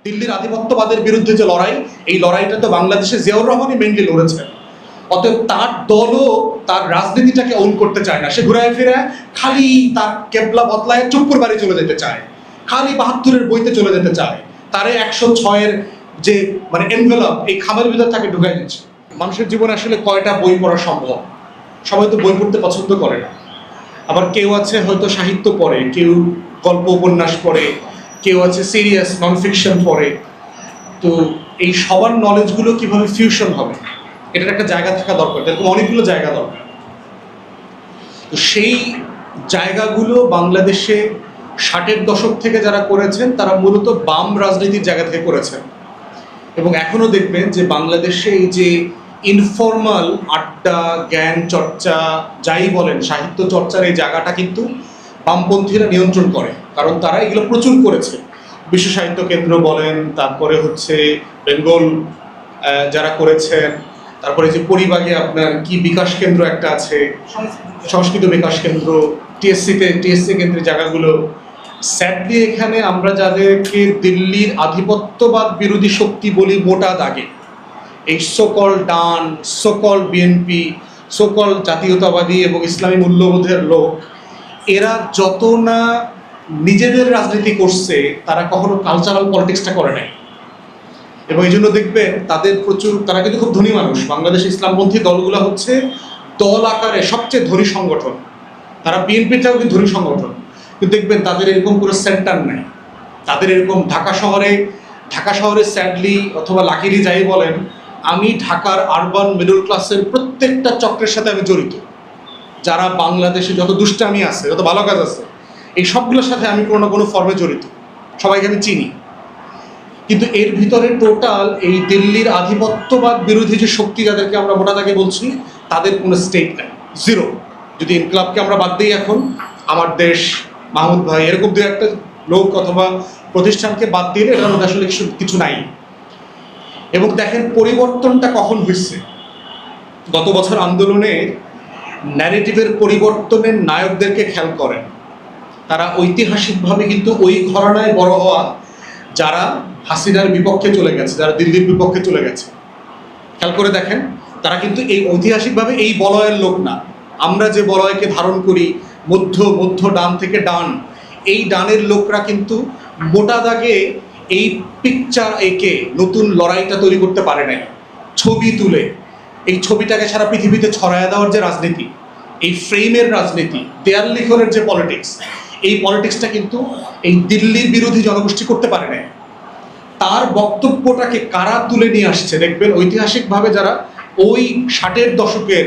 দিল্লির আধিপত্যবাদের বিরুদ্ধে যে লড়াই, এই লড়াইটা তো বাংলাদেশে জিয়াউর রহমানই মেইনলি লড়েছেন। অতএব তার দলও তার রাজনীতিটাকে অন করতে চায় না। সে ঘুরায় ফিরে খালি তার কেবলা বদলায় চুপ্পুর বাড়ি চলে যেতে চায়, খালি ৭২-এর বইতে চলে যেতে চায়, তারে ১০৬-এর যে মানে এনভেলপ এই খামের ভিতর তাকে ঢুকাই দিচ্ছে। মানুষের জীবনে আসলে কয়টা বই পড়া সম্ভব? সবাই তো বই পড়তে পছন্দ করে না। আবার কেউ আছে হয়তো সাহিত্য পড়ে, কেউ গল্প উপন্যাস পড়ে, কেউ আছে সিরিয়াস নন ফিকশন পড়ে। তো এই সবার নলেজগুলো কিভাবে ফিউশন হবে, এটার একটা জায়গা থাকা দরকার, এরকম অনেকগুলো জায়গা দরকার। তো সেই জায়গাগুলো বাংলাদেশে ৬০-এর দশক থেকে যারা করেছেন তারা মূলত বাম রাজনীতির জায়গা থেকে করেছেন। এবং এখনও দেখবেন যে বাংলাদেশে এই যে ইনফর্মাল আড্ডা, জ্ঞান চর্চা যাই বলেন, সাহিত্য চর্চার এই জায়গাটা কিন্তু বামপন্থীরা নিয়ন্ত্রণ করে, কারণ তারা এগুলো প্রচুর করেছে। বিশ্ব সাহিত্য কেন্দ্র বলেন, তারপরে হচ্ছে বেঙ্গল যারা করেছেন, তারপরে যে পরিবাগে আপনার কি বিকাশ কেন্দ্র একটা আছে, সংস্কৃত বিকাশ কেন্দ্র, টিএসসি কেন্দ্রের জায়গাগুলো। স্যাডলি এখানে আমরা যাদেরকে দিল্লির আধিপত্যবাদ বিরোধী শক্তি বলি মোটা দাগে, এই সকল ডান, সকল বিএনপি, সকল জাতীয়তাবাদী এবং ইসলামী মূল্যবোধের লোক, এরা যত না নিজেদের রাজনীতি করছে, তারা কখনো কালচারাল পলিটিক্সটা করে নাই। এবং এই জন্য দেখবেন তাদের প্রচুর, তারা কিন্তু খুব ধনী মানুষ। বাংলাদেশ ইসলামপন্থী দলগুলো হচ্ছে দল আকারে সবচেয়ে ধনী সংগঠন, তারা বিএনপিটাও কিন্তু ধনী সংগঠন, কিন্তু দেখবেন তাদের এরকম কোনো সেন্টার নাই। তাদের এরকম ঢাকা শহরে স্যাডলি অথবা লাকিলি যাই বলেন, আমি ঢাকার আরবান মিডল ক্লাসের প্রত্যেকটা চক্রের সাথে আমি জড়িত। যারা বাংলাদেশে যত দুষ্টামি আছে, যত ভালো কাজ আছে, এই সবগুলোর সাথে আমি কোনো না কোনো ফর্মে জড়িত, সবাইকে আমি চিনি। কিন্তু এর ভিতরে টোটাল এই দিল্লির আধিপত্যবাদ বিরোধী যে শক্তি যাদেরকে আমরা মোটা দাগে বলছি, তাদের কোনো স্টেক নাই, জিরো। যদি ইনকলাবকে আমরা বাদ দিই, এখন আমার দেশ, মাহমুদ ভাই, এরকম দু একটা লোক অথবা প্রতিষ্ঠানকে বাদ দিলে এটার মধ্যে আসলে কিছু নাই। এবং দেখেন পরিবর্তনটা কখন হয়েছে। গত বছর আন্দোলনের ন্যারেটিভের পরিবর্তনের নায়কদেরকে খেয়াল করেন। তারা ঐতিহাসিকভাবে কিন্তু ওই ঘরানায় বড় হওয়া যারা হাসিনার বিপক্ষে চলে গেছে, যারা দিল্লির বিপক্ষে চলে গেছে। খেয়াল করে দেখেন, তারা কিন্তু এই ঐতিহাসিকভাবে এই বলয়ের লোক না। আমরা যে বলয়কে ধারণ করি, মধ্য ডান থেকে ডান, এই ডানের লোকরা কিন্তু মোটা দাগে এই পিকচার এঁকে নতুন লড়াইটা তৈরি করতে পারে নাই। ছবি তুলে এই ছবিটাকে সারা পৃথিবীতে ছড়ায় দেওয়ার যে রাজনীতি, এই ফ্রেমের রাজনীতি, দেয়াল লিখনের যে পলিটিক্স, এই পলিটিক্সটা কিন্তু এই দিল্লির বিরোধী জনগোষ্ঠী করতে পারে না। তার বক্তব্যটাকে কারা তুলে নিয়ে আসছে দেখবেন, ঐতিহাসিকভাবে যারা ওই ৬০-এর দশকের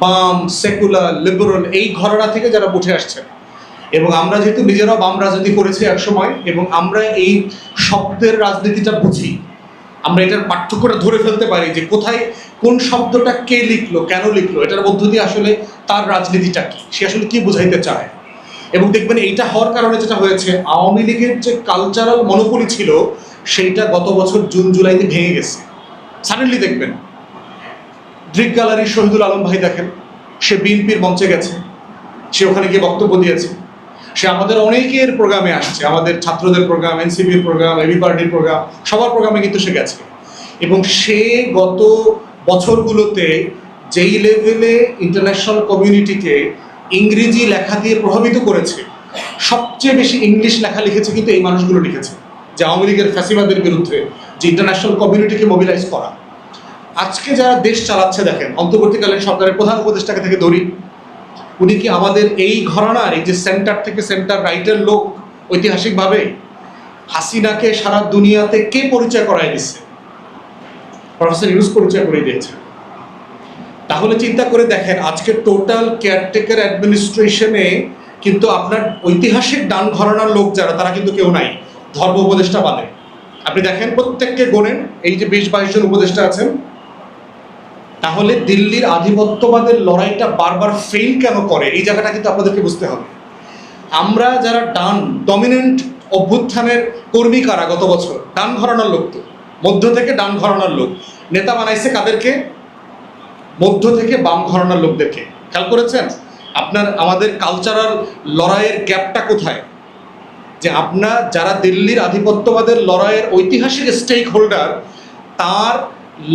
বাম, সেকুলার, লিবারাল এই ঘরানা থেকে যারা উঠে আসছে। এবং আমরা যেহেতু নিজেরাও বাম রাজনীতি করেছি এক সময়, এবং আমরা এই শব্দের রাজনীতিটা বুঝি, আমরা এটার পার্থক্যটা ধরে ফেলতে পারি যে কোথায় কোন শব্দটা কে লিখলো, কেন লিখলো, এটার মধ্য দিয়ে আসলে তার রাজনীতিটা কি, সে আসলে কি বোঝাইতে চায়। এবং দেখবেন এইটা হওয়ার কারণে যেটা হয়েছে, আওয়ামী লীগের যে কালচারাল মনোপলি ছিল, সেইটা গত বছর জুন জুলাইতে ভেঙে গেছে। সাডেনলি দেখবেন ড্রিক গ্যালারির শহীদুল আলম ভাই দেখেন, সে বিএনপির মঞ্চে গেছে, সে ওখানে গিয়ে বক্তব্য দিয়েছে। সে আমাদের অনেকের প্রোগ্রামে আসছে, আমাদের ছাত্রদের প্রোগ্রাম, এনসিপির প্রোগ্রাম, এবি পার্টির প্রোগ্রাম, সবার প্রোগ্রামে কিন্তু সে গেছে। এবং সে গত বছরগুলোতে যেই লেভেলে ইন্টারন্যাশনাল কমিউনিটিকে ইংরেজি লেখা দিয়ে প্রভাবিত করেছে, সবচেয়ে বেশি ইংলিশ লেখা লিখেছে কিন্তু এই মানুষগুলো লিখেছে, যে আওয়ামী লীগের ফ্যাসিবাদের বিরুদ্ধে যে ইন্টারন্যাশনাল কমিউনিটিকে মোবিলাইজ করা। আজকে যারা দেশ চালাচ্ছে দেখেন, অন্তর্বর্তীকালীন সরকারের প্রধান উপদেষ্টাকে থেকে ধরি, উনি কি আমাদের এই ঘরানার এই যে সেন্টার থেকে সেন্টার রাইটের লোক? ঐতিহাসিকভাবে হাসিনাকে সারা দুনিয়াতে কে পরিচয় করায় দিচ্ছে? প্রফেসর ইউনুস পরিচয় করে দিয়েছে। তাহলে চিন্তা করে দেখেন, আজকে টোটাল কেয়ারটেকার অ্যাডমিনিস্ট্রেশনে কিন্তু আপনার ঐতিহাসিক ডান ঘরানার লোক যারা, তারা কিন্তু কেউ নাই, ধর্ম উপদেষ্টা বাদে। আপনি দেখেন প্রত্যেককে গোনেন, এই যে ২০-২২ জন উপদেষ্টা আছেন। তাহলে দিল্লির আধিপত্যবাদের লড়াইটা বারবার ফেল কেন করে, এই জায়গাটা কিন্তু আপনাদেরকে বুঝতে হবে। আমরা যারা ডান ডমিনেন্ট অভ্যুত্থানের কর্মী কারা গত বছর, ডান ঘরানার লোক, তো মধ্য থেকে ডান ঘরানার লোক নেতা বানাইছে কাদেরকে? মধ্য থেকে বাম ঘরানার লোকদেরকে। খেয়াল করেছেন আমাদের কালচারাল লড়াইয়ের গ্যাপটা কোথায়? যে আপনার যারা দিল্লির আধিপত্যবাদের লড়াইয়ের ঐতিহাসিক স্টেক হোল্ডার, তার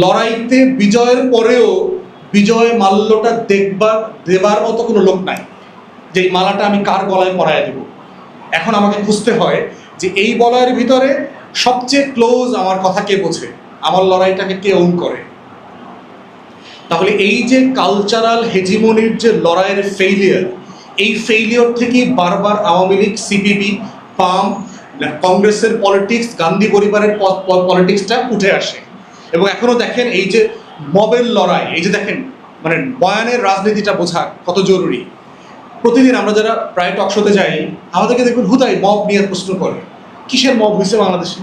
লড়াইতে বিজয়ের পরেও বিজয় মাল্যটা দেবার মতো কোনো লোক নাই যে এই মালাটা আমি কার গলায় পরায় দেব। এখন আমাকে খুঁজতে হয় যে এই বলয়ের ভিতরে সবচেয়ে ক্লোজ আমার কথা কে বোঝে, আমার লড়াইটাকে কে ওন করে। তাহলে এই যে কালচারাল হেজিমনির যে লড়াইয়ের ফেইলিয়ার, এই ফেইলিয়র থেকেই বারবার আওয়ামী লীগ, সিপিবি, পাম, কংগ্রেসের পলিটিক্স, গান্ধী পরিবারের পলিটিক্সটা উঠে আসে। এবং এখনো দেখেন এই যে মবের লড়াই, এই যে দেখেন মানে বয়ানের রাজনীতিটা বোঝা কত জরুরি। প্রতিদিন আমরা যারা প্রায় টকশোতে যাই, আমাদেরকে দেখুন হুদাই মব নিয়ে প্রশ্ন করে, কিসের মব হয়েছে বাংলাদেশে?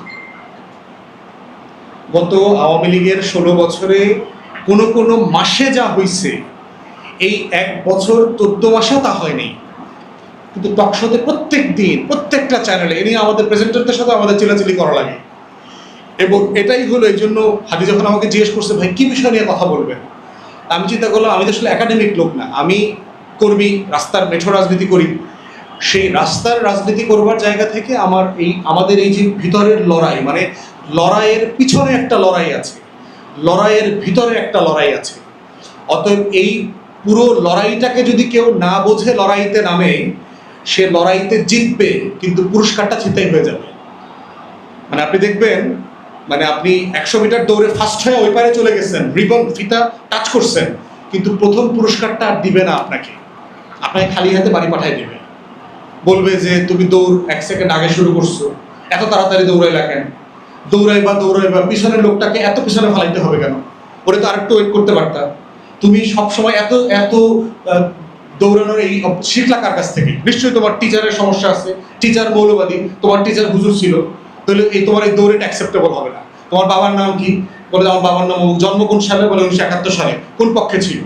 গত আওয়ামী লীগের 16 বছরে কোনো মাসে যা হয়েছে, এই 1 বছর 14 মাসেও তা হয়নি। কিন্তু টকশোতে প্রত্যেক দিন প্রত্যেকটা চ্যানেলে এ নিয়ে আমাদের প্রেজেন্টারদের সাথে আমাদের চিলাচিলি করা লাগে। এবং এটাই হলো, এই জন্য হাদি যখন আমাকে জিজ্ঞেস করছে ভাই কি বিষয় নিয়ে কথা বলবেন, আমি চিন্তা করলাম আমি তো আসলে একাডেমিক লোক না, আমি কর্মী, রাস্তার মেঠো রাজনীতি করি। সেই রাস্তার রাজনীতি করবার জায়গা থেকে আমাদের এই যে ভিতরের লড়াই, মানে লড়াইয়ের পিছনে একটা লড়াই আছে, লড়াইয়ের ভিতরে একটা লড়াই আছে। অতএব এই পুরো লড়াইটাকে যদি কেউ না বোঝে লড়াইতে নামে, সে লড়াইতে জিতবে কিন্তু পুরস্কারটা ছিনতাই হয়ে যাবে। মানে আপনি দেখবেন, মানে আপনি 100 মিটার দৌড়ে ফার্স্ট হয়ে ওই পারে চলে গেছেন, রিবন ফিতা টাচ করছেন, কিন্তু প্রথম পুরস্কারটা আর দিবে না আপনাকে খালি হাতে বাড়ি পাঠাই দিবে। বলবে যে তুমি দৌড় 1 সেকেন্ড আগে শুরু করছো, এত তাড়াতাড়ি দৌড়াইলা কেন? দৌড়াইবা পিছনের লোকটাকে এত পিছনে ফালাইতে হবে কেন? ওরে তো আরেকটু ওয়েট করতে পারতা। তুমি সবসময় এত দৌড়ানোর এই শিখলা কার কাছ থেকে? নিশ্চয়ই তোমার টিচারের সমস্যা আছে, টিচার মৌলবাদী, তোমার টিচার হুজুর ছিল, তাহলে তোমার এই দৌড়েটা অ্যাকসেপ্টেবল হবে না। তোমার বাবার নাম কি? বলে আমার বাবার নাম, জন্ম কোন সালে? বলে 1971 সালে। কোন পক্ষে ছিল?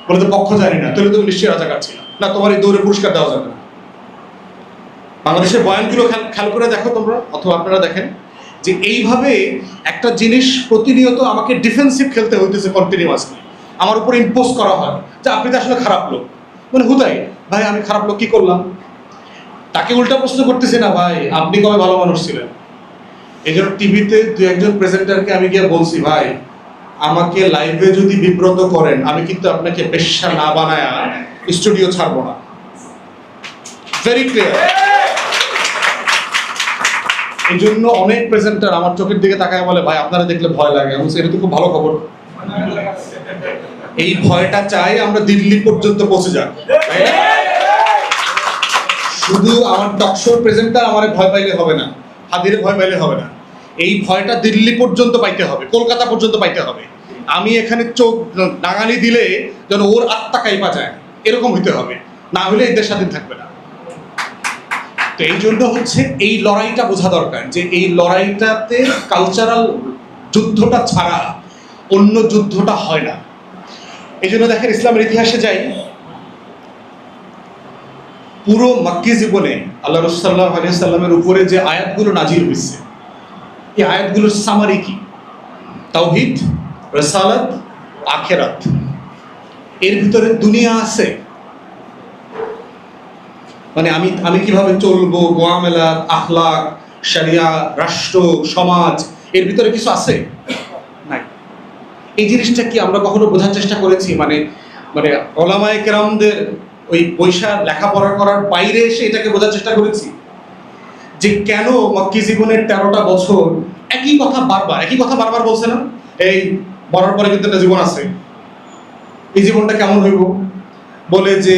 বলে তো পক্ষ জানি না। তাহলে তুমি নিশ্চয়ই রাজাকার ছিল না, তোমার এই দৌড়ে পুরস্কার দেওয়া যাবে না। বাংলাদেশের বয়ানগুলো খেয়াল করে দেখো তোমরা, অথবা আপনারা দেখেন যে এইভাবে একটা জিনিস প্রতিনিয়ত আমাকে ডিফেন্সিভ খেলতে হইতেছে কন্টিনিউয়াসলি। আমার উপর ইম্পোজ করা হয় যে আপনি তো আসলে খারাপ লোক। মানে হুদাই ভাই আমি খারাপ লোক কি করলাম? তাকে উল্টা প্রশ্ন করতেছি না, ভাই আপনি কবে ভালো মানুষ ছিলেন? এই জন্য টিভিতে 2-1 জন প্রেজেন্টারকে আমি গিয়ে বলছি, ভাই আমাকে লাইভে যদি বিব্রত করেন, আমি কিন্তু আপনাকে পেশা না বানায়া স্টুডিও ছাড়বো না। Very clear. এই জন্য অনেক প্রেজেন্টার আমার চোখের দিকে তাকায় বলে, ভাই আপনারা দেখলে ভয় লাগে। আমি এটা তো খুব ভালো খবর। এই ভয়টা চাই আমরা দিল্লি পর্যন্ত পৌঁছে যাক। শুধু আমার টকশোর প্রেজেন্টার আমার ভয় পাইলে হবে না, হাদিরে ভয় পাইলে হবে না। এই ভয়টা দিল্লি পর্যন্ত পাইতে হবে, কলকাতা পর্যন্ত পাইতে হবে। আমি এখানে চোখ ডাঙানি দিলে যেন ওর আত্মা কাইপা যায়, এরকম হইতে হবে, না হলে এই দেশ স্বাধীন থাকবে না। তো এই জন্য হচ্ছে এই লড়াইটা বোঝা দরকার যে এই লড়াইটাতে কালচারাল যুদ্ধটা ছাড়া অন্য যুদ্ধটা হয় না। এই জন্য দেখেন ইসলামের ইতিহাসে যাই, পুরো মক্কি জীবনে আল্লাহ রাসূল সাল্লাল্লাহু আলাইহি সাল্লামের উপরে যে আয়াতগুলো নাজিল হয়েছে, এই আয়াতগুলোর সামারি কি? তাওহীদ, রিসালাত, আখিরাত। এর ভিতরে দুনিয়া আছে, মানে আমি কিভাবে চলবো, মুআমালাত, আখলাক, শরিয়া, রাষ্ট্র, সমাজ, এর ভিতরে কিছু আছে নাই। এই জিনিসটা কি আমরা কখনো বোঝার চেষ্টা করেছি? মানে ওলামায়ে কেরামদের ওই পয়সা লেখাপড়া করার বাইরে এসে এটাকে বোঝার চেষ্টা করেছি যে কেন মক্কি জীবনের 13টা বছর একই কথা বারবার বলছে না? এই মরার পরে কিন্তু একটা জীবন আছে, এই জীবনটা কেমন হইব? বলে যে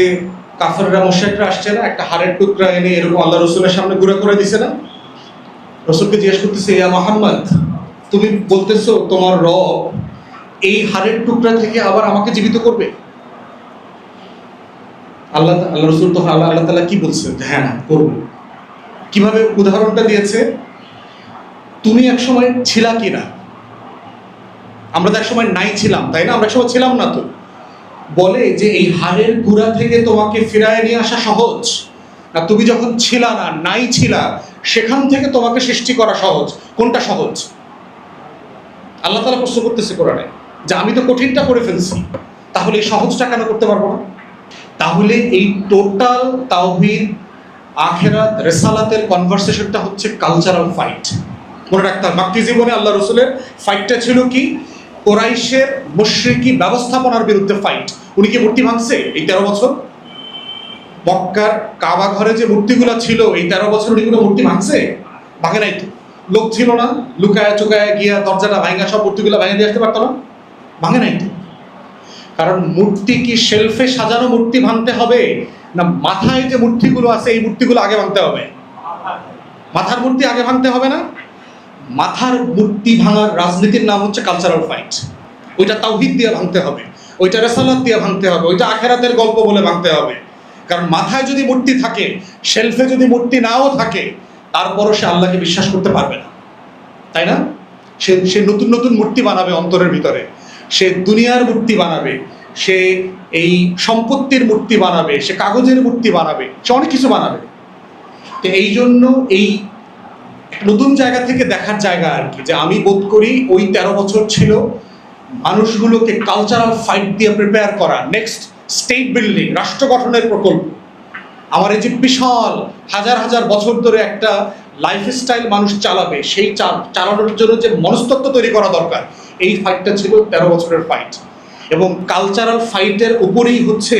কাফেররা, মুশরিকরা আসছে না, একটা হাড়ের টুকরা এনে এরকম আল্লাহ রসুলের সামনে গুঁড়া করে দিছে না? রসুলকে জিজ্ঞেস করতেছে, ইয়া মুহাম্মদ, তুমি বলতেছো তোমার রব এই হাড়ের টুকরা থেকে আবার আমাকে জীবিত করবে? আল্লাহ রসুল তখন আল্লাহ তাআলা কি বলছে? হ্যাঁ করবে। কিভাবে উদাহরণটা দিয়েছে? তুমি একসময় ছিলা কিনা? আমরা তো একসময় নাই ছিলাম, তাই না? আমরা একসময় ছিলাম না। তো বলে যে এই হাড়ের গুঁড়া থেকে তোমাকে ফিরায় নিয়ে আসা সহজ না, তুমি যখন ছিলা না, নাই ছিলা, সেখান থেকে তোমাকে সৃষ্টি করা সহজ। কোনটা সহজ? আল্লাহ তাআলা প্রশ্ন করতেছে কোরআনে যে আমি তো কঠিনটা করে ফেলছি, তাহলে এই সহজটা কেন করতে পারবো না? তাহলে এই টোটাল তাওহীদ, আখেরাত রেসালাতের কনভারসেশনটা হচ্ছে কালচারাল ফাইট। মনে রাখতে হবে, মাক্কি জীবনে আল্লাহ রসুলের ফাইটটা ছিল কি? কোরাইশের মুশরিকি ব্যবস্থাপনার বিরুদ্ধে ফাইট। উনি কি মূর্তি ভাঙছে এই 13 বছর? মক্কার কাবা ঘরে যে মূর্তিগুলো ছিল এই 13 বছর উনি কোনো মূর্তি ভাঙছে? ভাঙে নাই তো। লোক ছিল না লুকায় চুকায় গিয়া দরজাটা ভাঙা সব মূর্তিগুলো ভেঙে দিয়ে আসতে পারতো না? ভাঙে নাই তো। কারণ মূর্তি কি শেলফে সাজানো মূর্তি ভাঙতে হবে, না মাথায় যে মূর্তিগুলো আছে এই মূর্তিগুলো আগে ভাঙতে হবে? মাথার মূর্তি আগে ভাঙতে হবে না? মাথার মূর্তি ভাঙার রাজনীতির নাম হচ্ছে কালচারাল ফাইট। ওইটা তাওহীদ দিয়ে ভাঙতে হবে, ওইটা রেসালাত দিয়ে ভাঙতে হবে, ওইটা আখেরাতের গল্প বলে ভাঙতে হবে। কারণ মাথায় যদি মূর্তি থাকে, শেলফে যদি মূর্তি নাও থাকে, তারপরও সে আল্লাহকে বিশ্বাস করতে পারবে না, তাই না? সে নতুন নতুন মূর্তি বানাবে অন্তরের ভিতরে, সে দুনিয়ার মূর্তি বানাবে, সে এই সম্পত্তির মূর্তি বানাবে, সে কাগজের মূর্তি বানাবে, সে অনেক কিছু বানাবে। তো এই জন্য এই নতুন জায়গা থেকে দেখার জায়গা আর কি, যে আমি বোধ করি ওই 13 বছর ছিল মানুষগুলোকে কালচারাল ফাইট দিয়ে প্রিপেয়ার করা, নেক্সট স্টেট বিল্ডিং, রাষ্ট্র গঠনের প্রকল্প। আমার এই যে বিশাল হাজার হাজার বছর ধরে একটা লাইফস্টাইল মানুষ চালাবে, সেই চালানোর জন্য যে মনস্তত্ত্ব তৈরি করা দরকার, এই ফাইটটা ছিল 13 বছরের ফাইট। এবং কালচারাল ফাইটের উপরেই হচ্ছে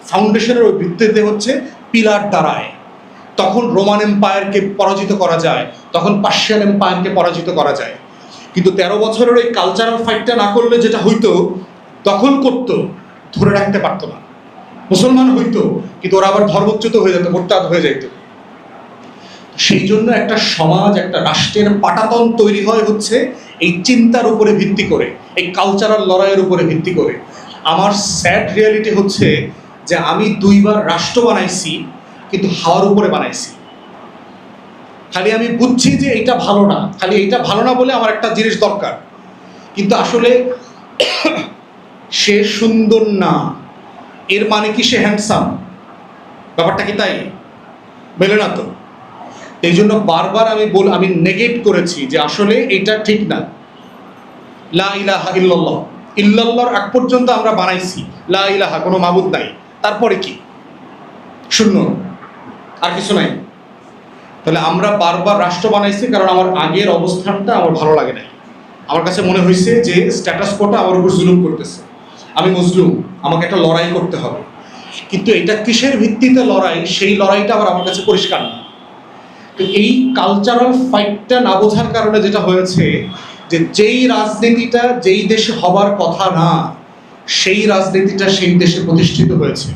ফাউন্ডেশনের ওই ভিত্তিতে হচ্ছে পিলার দাঁড়ায়। তখন রোমান এম্পায়ারকে পরাজিত করা যায়, তখন পার্সিয়ান এম্পায়ারকে পরাজিত করা যায়। কিন্তু 13 বছরের ওই কালচারাল ফাইটটা না করলে যেটা হইতো, দখল করতো, ধরে রাখতে পারতো না। মুসলমান হইতো কিন্তু ওরা আবার ধর্মচ্যুত হয়ে যেত, মোরতাদ হয়ে যেত। সেই জন্য একটা সমাজ, একটা রাষ্ট্রের পাটাতন তৈরি হয় হচ্ছে এই চিন্তার উপরে ভিত্তি করে, এই কালচারাল লড়াইয়ের উপরে ভিত্তি করে। আমার স্যাড রিয়ালিটি হচ্ছে যে আমি 2 বার রাষ্ট্র বানাইছি, কিন্তু হাওয়ার উপরে বানাইছি। খালি আমি বুঝছি যে এটা ভালো না, খালি এইটা ভালো না বলে আমার একটা জিনিস দরকার, কিন্তু আসলে সে সুন্দর না এর মানে কি সে হ্যান্ডসাম? ব্যাপারটা কি তাই? মেলে না তো। এই জন্য বারবার আমি নেগেট করেছি যে আসলে এটা ঠিক না। লা ইলাহা ইল্লাল্লাহ, ইল্লাল্লাহর আগ পর্যন্ত আমরা বানাইছি লা ইলাহা, কোনো মাবুদ নাই, তারপরে কি? শূন্য, আর কিছু নাই। তাহলে আমরা বারবার রাষ্ট্র বানাইছি কারণ আমার আগের অবস্থানটা আমার ভালো লাগে নাই। আমার কাছে মনে হয়েছে যে স্ট্যাটাস কোটা আমার উপর জুলুম করতেছে, আমি মজলুম, আমাকে একটা লড়াই করতে হবে। কিন্তু এটা কিসের ভিত্তিতে লড়াই, সেই লড়াইটা আবার আমার কাছে পরিষ্কার না। তো এই কালচারাল ফাইটটা না বোঝার কারণে যেটা হয়েছে, যে যেই রাজনীতিটা যেই দেশে হবার কথা না, সেই রাজনীতিটা সেই দেশে প্রতিষ্ঠিত হয়েছে।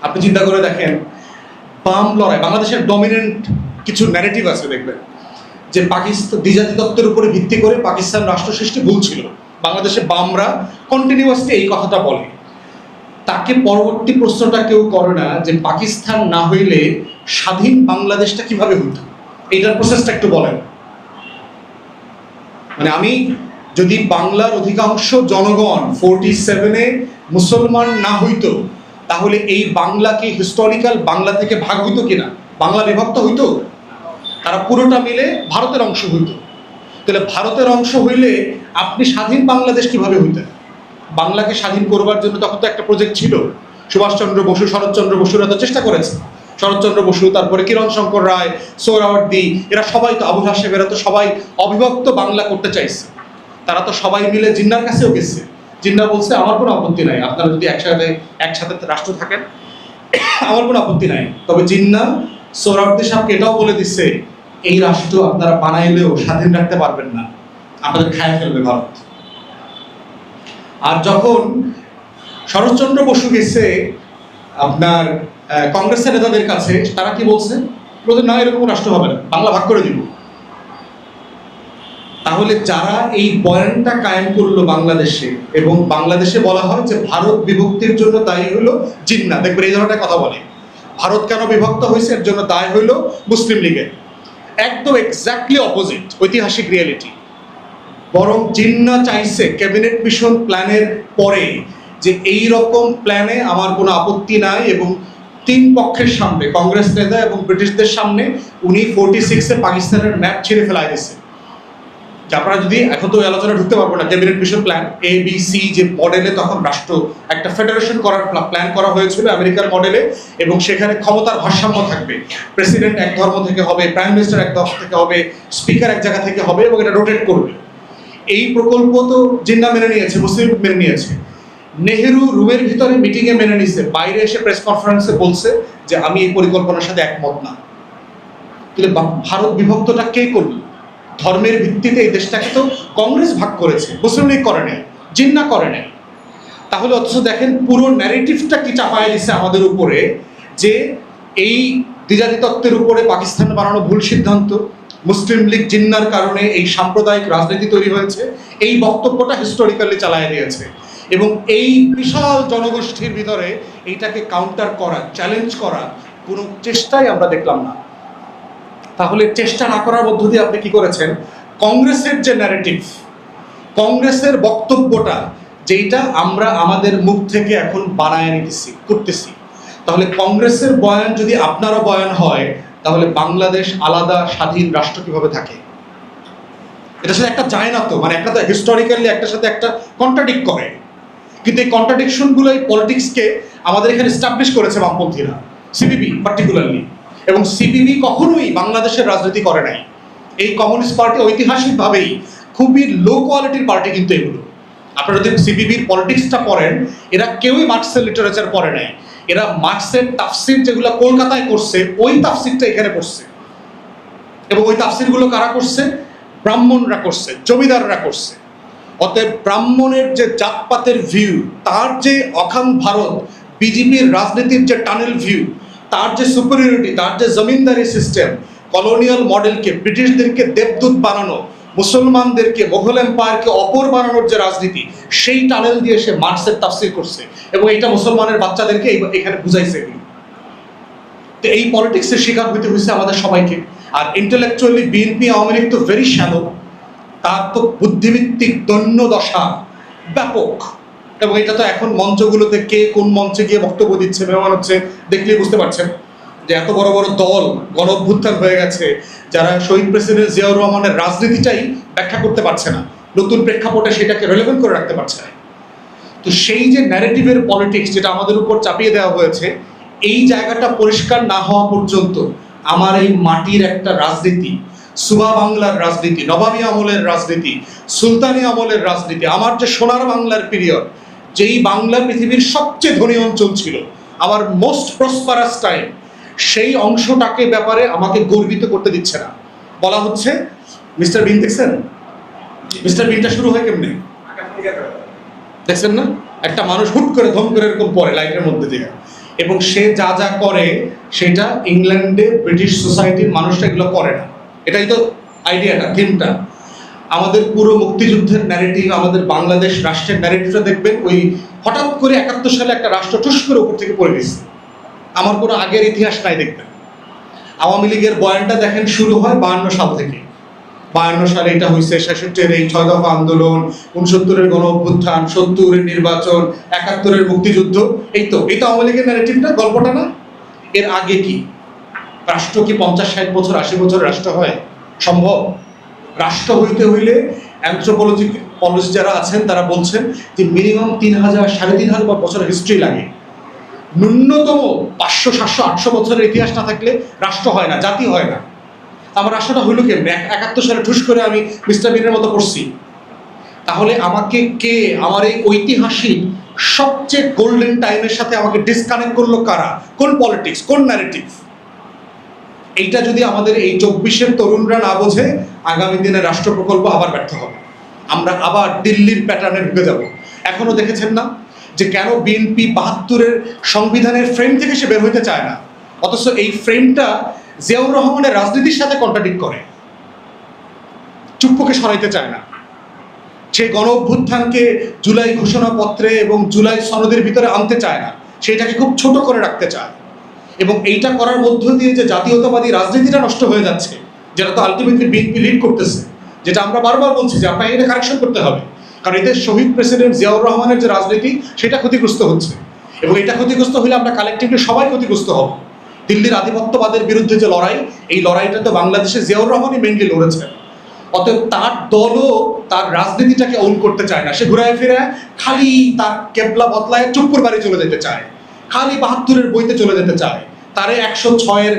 আপনি চিন্তা করে দেখেন, বাম লড়াই, বাংলাদেশের ডমিনেন্ট কিছু ন্যারেটিভ আছে দেখবেন, যে পাকিস্তান দ্বিজাতি তত্ত্বের উপরে ভিত্তি করে পাকিস্তান রাষ্ট্র সৃষ্টি ভুল ছিল। বাংলাদেশে বামরা কন্টিনিউয়াসলি এই কথাটা বলে। তাকে পরবর্তী প্রশ্নটা কেউ করে না যে পাকিস্তান না হইলে স্বাধীন বাংলাদেশটা কিভাবে হইত, এইটার প্রসেসটা একটু বলেন। মানে আমি যদি বাংলার অধিকাংশ জনগণ 47-এ মুসলমান না হইতো, তাহলে এই বাংলাকে হিস্টোরিক্যাল বাংলা থেকে ভাগ হইতো কিনা? বাংলা বিভক্ত হইতো? তারা পুরোটা মিলে ভারতের অংশ হইতো। তাহলে ভারতের অংশ হইলে আপনি স্বাধীন বাংলাদেশ কিভাবে হইতেন? বাংলাকে স্বাধীন করবার জন্য তখন তো একটা প্রজেক্ট ছিল। সুভাষচন্দ্র বসু, শরৎচন্দ্র বসুরা তো চেষ্টা করেছে। শরৎচন্দ্র বসু, তারপরে কিরণ শঙ্কর রায়, সোহরাওয়ার্দী, এরা সবাই তো, আবুল হাশেম, এরা তো সবাই অবিভক্ত বাংলা করতে চাইছে। তারা তো সবাই মিলে জিন্নার কাছেও গেছে। জিন্না বলছে আমার কোনো আপত্তি নাই, আপনারা যদি একসাথে রাষ্ট্র থাকেন আমার কোনো আপত্তি নাই। তবে জিন্না সোহরাওয়ার্দী সাহেবকে এটাও বলে দিচ্ছে, এই রাষ্ট্র আপনারা বানাইলেও স্বাধীন রাখতে পারবেন না, আপনাদের খায় ফেলবে ভারত। আর যখন শরৎচন্দ্র বসু গেছে আপনার কংগ্রেসের নেতাদের কাছে, তারা কি বলছে? বলছে না, এরকম রাষ্ট্র হবে না, বাংলা ভাগ করে দিব। তাহলে যারা এই বয়ানটা কায়েম করলো বাংলাদেশে, এবং বাংলাদেশে বলা হয় যে ভারত বিভক্তির জন্য দায়ী হলো জিন্না, দেখবেন এই ধরনের কথা বলে। ভারত কেন বিভক্ত হয়েছে এর জন্য দায় হইল মুসলিম লীগের। একদম এক্স্যাক্টলি অপোজিট ঐতিহাসিক রিয়েলিটি। বরং জিন্না চাইছে ক্যাবিনেট মিশন প্ল্যানের পরে যে এই রকম প্ল্যানে আমার কোনো আপত্তি নাই, এবং 3 পক্ষের সামনে, কংগ্রেস নেতা এবং ব্রিটিশদের সামনে উনি 46-এ পাকিস্তানের ম্যাপ ছিঁড়ে ফেলাই দিয়েছে। যে আপনারা যদি এখন তো আলোচনা ঢুকতে পারবো না, ক্যাবিনেট মিশন প্ল্যান ABC যে মডেলে তখন রাষ্ট্র একটা ফেডারেশন করার প্ল্যান করা হয়েছিল আমেরিকার মডেলে, এবং সেখানে ক্ষমতার ভারসাম্য থাকবে। প্রেসিডেন্ট এক ধর্ম থেকে হবে, প্রাইম মিনিস্টার এক ধর্ম থেকে হবে, স্পিকার এক জায়গা থেকে হবে, এবং এটা রোটেট করবে। এই প্রকল্প তো জিন্না মেনে নিয়েছে, মুসলিম মেনে নিয়েছে। নেহেরু রুমের ভিতরে মিটিংয়ে মেনে নিয়েছে, বাইরে এসে প্রেস কনফারেন্সে বলছে যে আমি এই পরিকল্পনার সাথে একমত না। কিন্তু ভারত বিভক্তটা কে করল? ধর্মের ভিত্তিতে এই দেশটাকে তো কংগ্রেস ভাগ করেছে, মুসলিম লীগ করে নেই, জিন্না করে নেই। তাহলে অথচ দেখেন পুরো ন্যারেটিভটা কি চাপায় দিচ্ছে আমাদের উপরে, যে এই দ্বিজাতি তত্ত্বের উপরে পাকিস্তান বানানো ভুল সিদ্ধান্ত, মুসলিম লীগ জিন্নার কারণে এই সাম্প্রদায়িক রাজনীতি তৈরি হয়েছে, এই বক্তব্যটা হিস্টোরিক্যালি চালায় দিয়েছে। এবং এই বিশাল জনগোষ্ঠীর ভিতরে এইটাকে কাউন্টার করা, চ্যালেঞ্জ করা কোনো চেষ্টাই আমরা দেখলাম না। তাহলে চেষ্টা না করার মধ্য দিয়ে আপনি কি করেছেন? কংগ্রেসের যে ন্যারেটিভ, কংগ্রেসের বক্তব্যটা যেটা আমরা আমাদের মুখ থেকে এখন বানায় নিতেছি, করতেছি, তাহলে কংগ্রেসের বয়ান যদি আপনারও বয়ান হয়, তাহলে বাংলাদেশ আলাদা স্বাধীন রাষ্ট্র কিভাবে থাকে? এটার সাথে একটা যায় না তো, মানে একটা তো হিস্টোরিক্যালি একটার সাথে একটা কন্ট্রাডিক্ট করে। কিন্তু এই কন্ট্রাডিকশনগুলো এই পলিটিক্সকে আমাদের এখানে এস্টাবলিশ করেছে বামপন্থীরা, সিপিবি পার্টিকুলারলি। এবং সিপিবি কখনোই বাংলাদেশের রাজনীতি করে নাই। এই কমিউনিস্ট পার্টি ঐতিহাসিকভাবেই খুবই লো কোয়ালিটির পার্টি, কিন্তু এগুলো আপনারা যদি সিপিবির পলিটিক্সটা পড়েন, এরা কেউই মার্কসের লিটারেচার পড়ে নাই। এরা মার্কসের তাফসির যেগুলো কলকাতায় করছে, ওই তাফসিরটা এখানে পড়ছে। এবং ওই তাফসিরগুলো কারা করছে? ব্রাহ্মণরা করছে, জমিদাররা করছে। অতএব ব্রাহ্মণের যে জাতপাতের ভিউ, তার যে অখান ভারত, বিজেপির রাজনীতির যে টানেল ভিউ, তার যে সুপিরিয়রিটি, তার যে জমিনদারি সিস্টেম, কলোনিয়াল মডেলকে, ব্রিটিশদেরকে দেবদূত বানানো, মুসলমানদেরকে, মোঘল এম্পায়ারকে অপর বানানোর যে রাজনীতি, সেই টানেল দিয়ে সে মার্কসের তাফসির করছে এবং এইটা মুসলমানের বাচ্চাদেরকে এখানে বুঝাইছে। তো এই পলিটিক্সের শিকার হইতে হয়েছে আমাদের সবাইকে। আর ইন্টেলেকচুয়ালি বিএনপি আওয়ামী লীগ তো ভেরি শ্যালো, তার তো বুদ্ধিভিত্তিক দৈন্য দশা ব্যাপক। এবং এটা তো এখন মঞ্চগুলোতে কে কোন মঞ্চে গিয়ে বক্তব্য দিচ্ছে মেহমান হচ্ছে, দেখলেই বুঝতে পারছেন যে এত বড় বড় দল গণ অভ্যুত্থান হয়ে গেছে, যারা শহীদ প্রেসিডেন্ট জিয়াউর রহমানের রাজনীতিটাই ব্যাখ্যা করতে পারছে না, নতুন প্রেক্ষাপটে সেটাকে রেলেভেন্ট করে রাখতে পারছে না। তো সেই যে ন্যারেটিভের পলিটিক্স যেটা আমাদের উপর চাপিয়ে দেওয়া হয়েছে, এই জায়গাটা পরিষ্কার না হওয়া পর্যন্ত আমার এই মাটির একটা রাজনীতি, সুবা বাংলার রাজনীতি, নবাবী আমলের রাজনীতি, সুলতানি আমলের রাজনীতি, আমার যে সোনার বাংলার পিরিয়ড, যেই বাংলা পৃথিবীর সবচেয়ে ধনী অঞ্চল ছিল, আমার মোস্ট প্রসপারাস টাইম, সেই অংশটাকে ব্যাপারে আমাকে গর্বিত করতে দিচ্ছে না। বলা হচ্ছে মিস্টার বিন, দেখছেন মিস্টার বিনটা শুরু হয় কেমনে দেখছেন না? একটা মানুষ হুট করে ধম করে এরকম পড়ে লাইটের মধ্যে দিয়ে, এবং সে যা যা করে সেটা ইংল্যান্ডে ব্রিটিশ সোসাইটির মানুষটা এগুলো করে না। এটাই তো আইডিয়াটা, থিমটা। আমাদের পুরো মুক্তিযুদ্ধের ন্যারেটিভ, আমাদের বাংলাদেশ রাষ্ট্রের ন্যারেটিভটা দেখবেন, ওই হঠাৎ করে 71 সালে একটা রাষ্ট্র টুস করে উপর থেকে পড়ে গেছে, আমার কোনো আগের ইতিহাস নাই দেখবেন। আওয়ামী লীগের বয়ানটা দেখেন শুরু হয় 52 সাল থেকে। 52 সালে এটা হয়েছে, 66-এর এই 6 দফা আন্দোলন, 69-এর গণ অভ্যুত্থান, 70-এর নির্বাচন, 71-এর মুক্তিযুদ্ধ, এই তো আওয়ামী লীগের ন্যারেটিভটা, গল্পটা না? এর আগে কি রাষ্ট্র কি 50-60 বছর 80 বছর রাষ্ট্র হয়? সম্ভব? রাষ্ট্র হইতে হইলে অ্যানথ্রোপোলজিস্ট যারা আছেন তারা বলছেন যে মিনিমাম 3000 3500 বছর হিস্ট্রি লাগে। ন্যূনতম 500 700 800 বছরের ইতিহাস না থাকলে রাষ্ট্র হয় না, জাতি হয় না। আমার রাষ্ট্রটা হইল কেমনে? 71 সালে ঠুস করে আমি মিস্টার বিনের মতো পড়ছি। তাহলে আমাকে কে আমার এই ঐতিহাসিক সবচেয়ে গোল্ডেন টাইমের সাথে আমাকে ডিসকানেক্ট করলো কারা? কোন পলিটিক্স, কোন ন্যারেটিভ? এইটা যদি আমাদের এই 24-এর তরুণরা না বোঝে, আগামী দিনে রাষ্ট্র প্রকল্প আবার ব্যর্থ হবে, আমরা আবার দিল্লির প্যাটার্নে ঢুকে যাব। এখনো দেখেছেন না যে কেন বিএনপি 72-এর সংবিধানের ফ্রেম থেকে সে বের হইতে চায় না, অথচ এই ফ্রেমটা জিয়াউর রহমানের রাজনীতির সাথে কন্ট্রাডিক্ট করে, চুপ্পুকে সরাইতে চায় না। সে গণ অভ্যুত্থানকে জুলাই ঘোষণাপত্রে এবং জুলাই সনদের ভিতরে আনতে চায় না, সেটাকে খুব ছোট করে রাখতে চায়। এবং এইটা করার মধ্য দিয়ে যে জাতীয়তাবাদী রাজনীতিটা নষ্ট হয়ে যাচ্ছে, যেটা তো আলটিমেটলি বিএনপি লিড করতেছে, যেটা আমরা বারবার বলছি যে আপনাকে এটা কারেকশন করতে হবে, কারণ এতে শহীদ প্রেসিডেন্ট জিয়াউর রহমানের যে রাজনীতি সেটা ক্ষতিগ্রস্ত হচ্ছে। এবং এটা ক্ষতিগ্রস্ত হলে আমরা কালেকটিভলি সবাই ক্ষতিগ্রস্ত হব। দিল্লির আধিপত্যবাদের বিরুদ্ধে যে লড়াই, এই লড়াইটা তো বাংলাদেশে জিয়াউর রহমানই মেইনলি লড়েছেন। অতএব তার দলও তার রাজনীতিটাকে ওন করতে চায় না, সে ঘুরায় ফিরে খালি তার কেবলা বদলায় চুপ্পুর বাড়ি চলে যেতে চায়, খালি ৭২-এর বইতে চলে যেতে চায়, তারে ১০৬-এর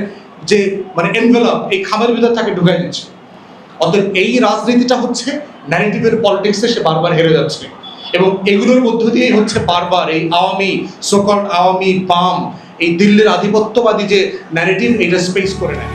যে মানে এনভেলপ এই খামের ভিতর তাকে ঢুকাই দিচ্ছে। অতএব এই রাজনীতিটা হচ্ছে ন্যারেটিভের পলিটিক্সে সে বারবার হেরে যাচ্ছে, এবং এগুলোর মধ্য দিয়েই হচ্ছে বারবার এই আওয়ামী সোকল্ড আওয়ামী বাম এই দিল্লির আধিপত্যবাদী যে ন্যারেটিভ এটা স্পেস করে নেয়।